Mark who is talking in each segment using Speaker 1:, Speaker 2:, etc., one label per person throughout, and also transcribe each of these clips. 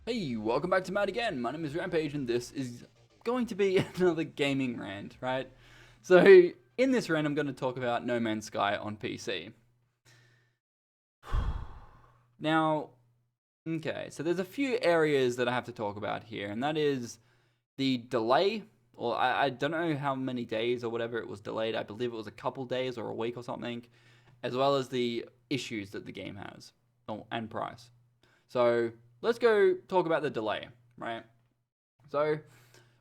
Speaker 1: Hey, welcome back to Matt again. My name is Rampage, and this is going to be another gaming rant, right? So, in this rant, I'm going to talk about No Man's Sky on PC. Now, okay, so there's a few areas that I have to talk about here, and that is the delay. Well, I don't know how many days or whatever it was delayed. I believe it was a couple days or a week or something, as well as the issues that the game has, and price. So, let's go talk about the delay, right? So,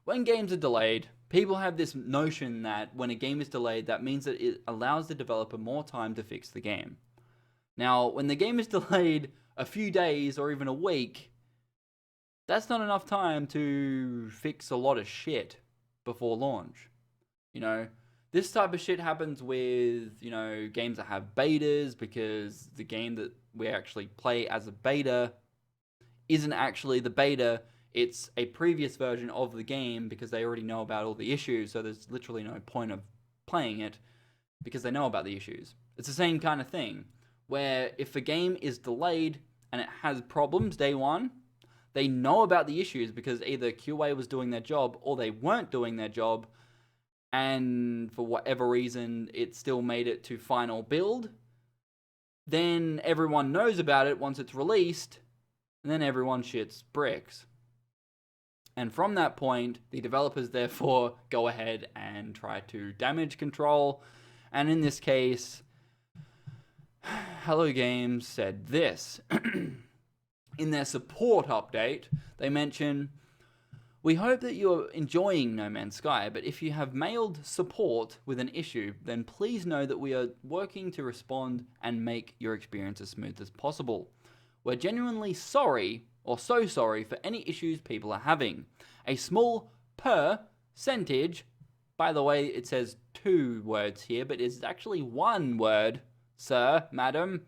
Speaker 1: when games are delayed, people have this notion that when a game is delayed, that means that it allows the developer more time to fix the game. Now, when the game is delayed a few days or even a week, that's not enough time to fix a lot of shit before launch. You know, this type of shit happens with, games that have betas, because the game that we actually play as a beta isn't actually the beta, it's a previous version of the game, because they already know about all the issues, so there's literally no point of playing it because they know about the issues. It's the same kind of thing, where if a game is delayed and it has problems day one, they know about the issues because either QA was doing their job or they weren't doing their job, and for whatever reason it still made it to final build. Then everyone knows about it once it's released, and then everyone shits bricks. And from that point, the developers therefore go ahead and try to damage control. And in this case, Hello Games said this. In their support update, they mention, "We hope that you're enjoying No Man's Sky, but if you have mailed support with an issue, then please know that we are working to respond and make your experience as smooth as possible. We're genuinely sorry, or so sorry, for any issues people are having. A small percentage," by the way, it says 2 words here, but it's actually 1 word, sir, madam.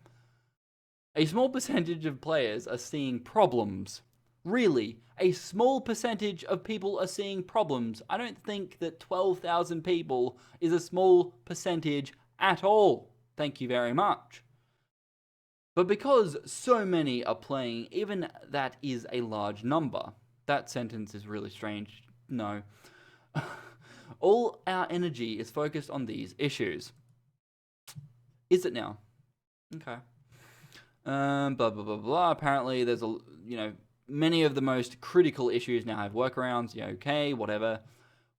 Speaker 1: "A small percentage of players are seeing problems." Really, a small percentage of people are seeing problems. I don't think that 12,000 people is a small percentage at all. Thank you very much. But because so many are playing, even that is a large number. That sentence is really strange. No. "All our energy is focused on these issues." Is it now? Okay. Blah, blah, blah, blah. Apparently there's many of the most critical issues now have workarounds. Yeah, okay, whatever.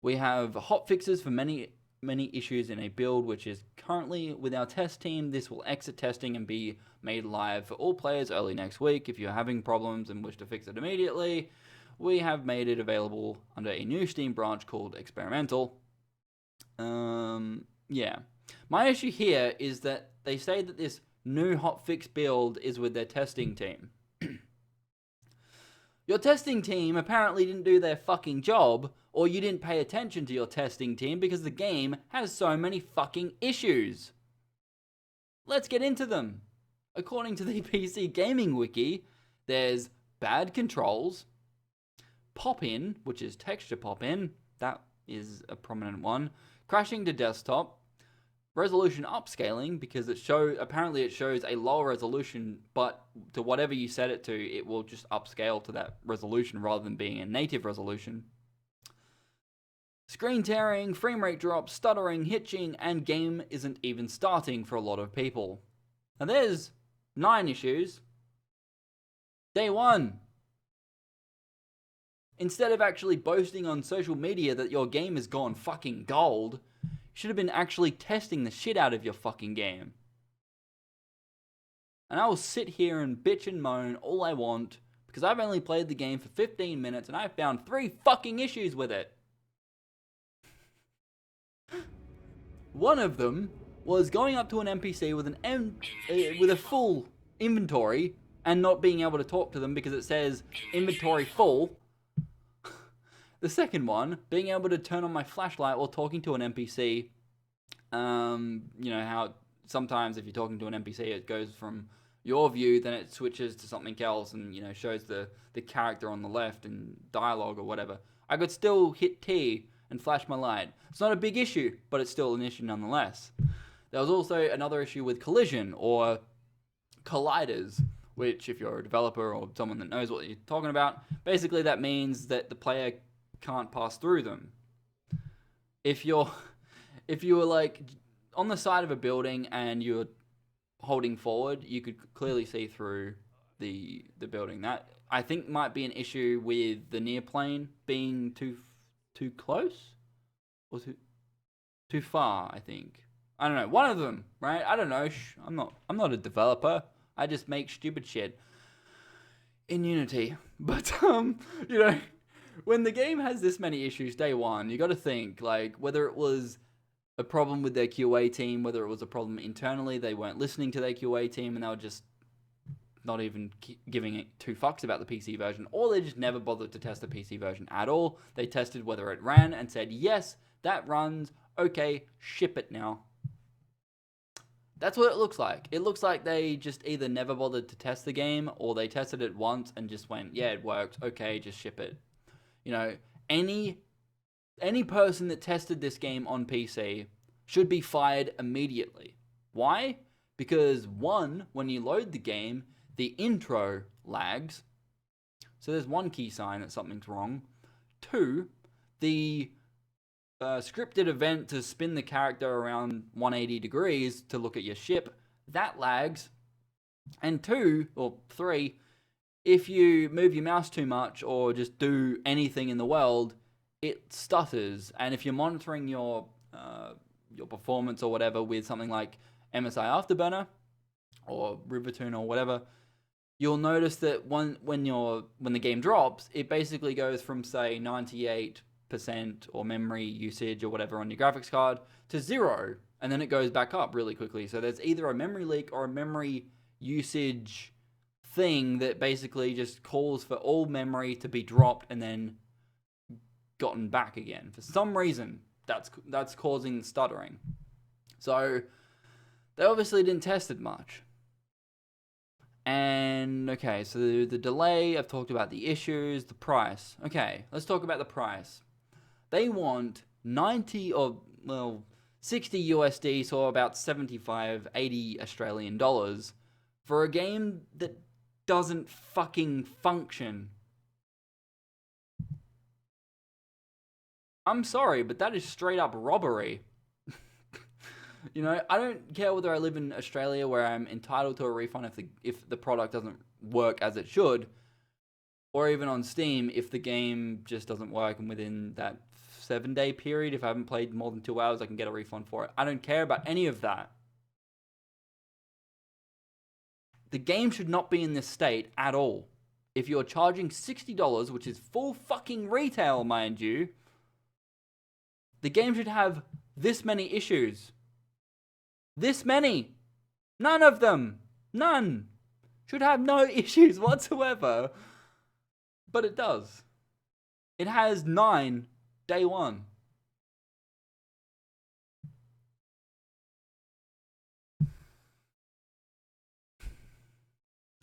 Speaker 1: "We have hot fixes for many issues in a build, which is currently with our test team. This will exit testing and be made live for all players early next week. If you're having problems and wish to fix it immediately, we have made it available under a new Steam branch called Experimental." Yeah. My issue here is that they say that this new hotfix build is with their testing team. Your testing team apparently didn't do their fucking job, or you didn't pay attention to your testing team because the game has so many fucking issues. Let's get into them. According to the PC Gaming Wiki, there's bad controls, pop-in, which is texture pop-in, that is a prominent one, crashing to desktop, resolution upscaling, because apparently it shows a lower resolution, but to whatever you set it to, it will just upscale to that resolution rather than being a native resolution. Screen tearing, frame rate drops, stuttering, hitching, and game isn't even starting for a lot of people. Now there's 9 issues. Day 1. Instead of actually boasting on social media that your game has gone fucking gold, should have been actually testing the shit out of your fucking game. And I will sit here and bitch and moan all I want, because I've only played the game for 15 minutes and I found 3 fucking issues with it. One of them was going up to an NPC with a full inventory and not being able to talk to them because it says inventory full. The second one, being able to turn on my flashlight while talking to an NPC. How sometimes if you're talking to an NPC, it goes from your view, then it switches to something else and, shows the character on the left in dialogue or whatever. I could still hit T and flash my light. It's not a big issue, but it's still an issue nonetheless. There was also another issue with collision or colliders, which if you're a developer or someone that knows what you're talking about, basically that means that the player can't pass through them. If you were like on the side of a building and you're holding forward, you could clearly see through the building. That I think might be an issue with the near plane being too close or too far. I think, I don't know, one of them, right? I don't know. I'm not a developer. I just make stupid shit in Unity. But you know, when the game has this many issues day one, you got to think like whether it was a problem with their QA team, whether it was a problem internally, they weren't listening to their QA team and they were just not even giving it two fucks about the PC version, or they just never bothered to test the PC version at all. They tested whether it ran and said, yes, that runs, okay, ship it now. That's what it looks like. It looks like they just either never bothered to test the game, or they tested it once and just went, yeah, it worked, okay, just ship it. You know, any person that tested this game on PC should be fired immediately. Why? Because one, when you load the game, the intro lags. So there's one key sign that something's wrong. Two, the scripted event to spin the character around 180 degrees to look at your ship, that lags. And two, or three, if you move your mouse too much or just do anything in the world, it stutters. And if you're monitoring your performance or whatever with something like MSI Afterburner or Reverted or whatever, you'll notice that when the game drops, it basically goes from say 98% or memory usage or whatever on your graphics card to 0, and then it goes back up really quickly. So there's either a memory leak or a memory usage thing that basically just calls for all memory to be dropped and then gotten back again. For some reason, that's causing stuttering. So they obviously didn't test it much. And okay, so the delay, I've talked about the issues, the price. Okay, let's talk about the price. They want 90 or, well, 60 USD, so about 75, 80 Australian dollars for a game that doesn't fucking function. I'm sorry, but that is straight up robbery. You know, I don't care whether I live in Australia where I'm entitled to a refund if the product doesn't work as it should, or even on Steam if the game just doesn't work and within that 7-day period, if I haven't played more than 2 hours, I can get a refund for it. I don't care about any of that. The game should not be in this state at all. If you're charging $60, which is full fucking retail, mind you, the game should have this many issues. This many. None of them. None. Should have no issues whatsoever. But it does. It has 9 day one.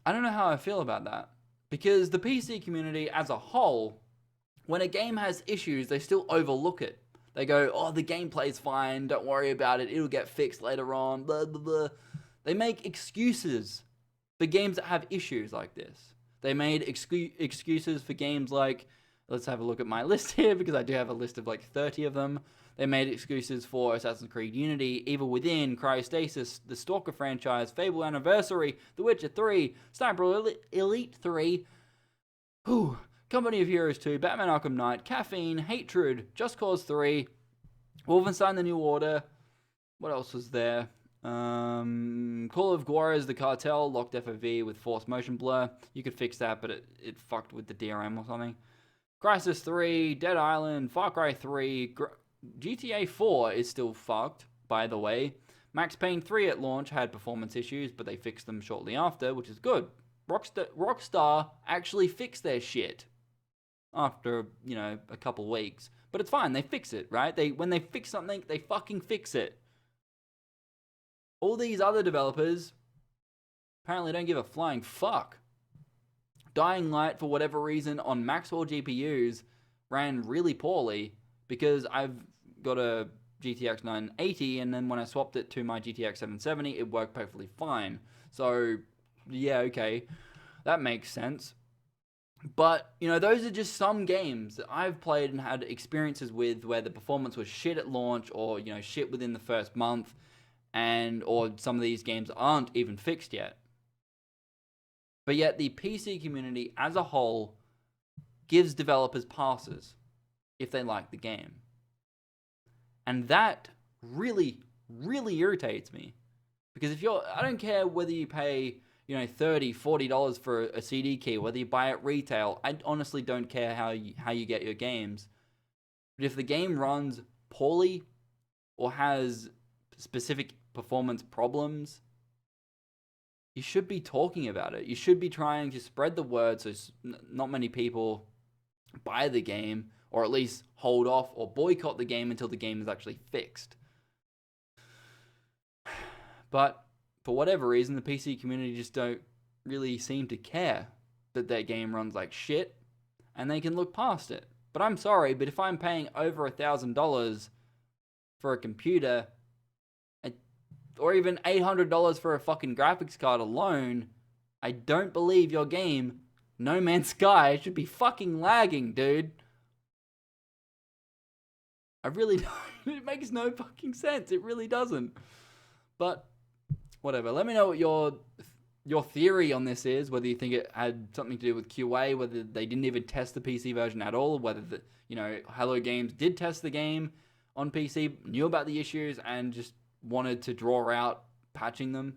Speaker 1: I don't know how I feel about that. Because the PC community as a whole, when a game has issues, they still overlook it. They go, oh, the gameplay's fine, don't worry about it, it'll get fixed later on, blah, blah, blah. They make excuses for games that have issues like this. They made excuses for games like, let's have a look at my list here, because I do have a list of like 30 of them. They made excuses for Assassin's Creed Unity, Evil Within, Cryostasis, the Stalker franchise, Fable Anniversary, The Witcher 3, Sniper Elite 3, Company of Heroes 2, Batman Arkham Knight, Caffeine, Hatred, Just Cause 3, Wolfenstein The New Order. What else was there? Call of Juarez The Cartel, locked FOV with forced motion blur. You could fix that, but it fucked with the DRM or something. Crysis 3, Dead Island, Far Cry 3, GTA 4 is still fucked, by the way. Max Payne 3 at launch had performance issues, but they fixed them shortly after, which is good. Rockstar actually fixed their shit after, you know, a couple weeks. But it's fine, they fix it, right? When they fix something, they fucking fix it. All these other developers apparently don't give a flying fuck. Dying Light, for whatever reason, on Maxwell GPUs ran really poorly because I've got a GTX 980, and then when I swapped it to my GTX 770, it worked perfectly fine. So, yeah, okay. That makes sense. But, you know, those are just some games that I've played and had experiences with where the performance was shit at launch, or, you know, shit within the first month, or some of these games aren't even fixed yet. But yet the PC community as a whole gives developers passes if they like the game. And that really, really irritates me. Because I don't care whether you pay, you know, $30, $40 for a CD key, whether you buy it retail. I honestly don't care how you get your games. But if the game runs poorly or has specific performance problems, you should be talking about it. You should be trying to spread the word so not many people buy the game, or at least hold off or boycott the game until the game is actually fixed. But for whatever reason, the PC community just don't really seem to care that their game runs like shit, and they can look past it. But I'm sorry, but if I'm paying over $1,000 for a computer, or even $800 for a fucking graphics card alone, I don't believe your game, No Man's Sky, should be fucking lagging, dude. I really don't. It makes no fucking sense. It really doesn't. But whatever. Let me know what your theory on this is. Whether you think it had something to do with QA, whether they didn't even test the PC version at all, whether Hello Games did test the game on PC, knew about the issues, and just wanted to draw out patching them.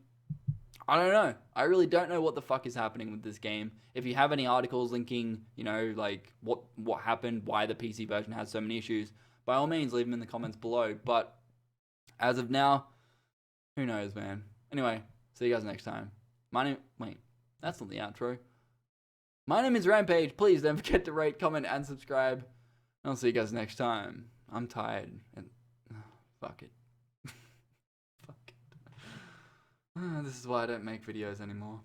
Speaker 1: I don't know. I really don't know what the fuck is happening with this game. If you have any articles linking, like what happened, why the PC version has so many issues, by all means, leave them in the comments below. But as of now, who knows, man. Anyway, see you guys next time. Wait, that's not the outro. My name is Rampage. Please don't forget to rate, comment, and subscribe. I'll see you guys next time. I'm tired. And fuck it. Fuck it. This is why I don't make videos anymore.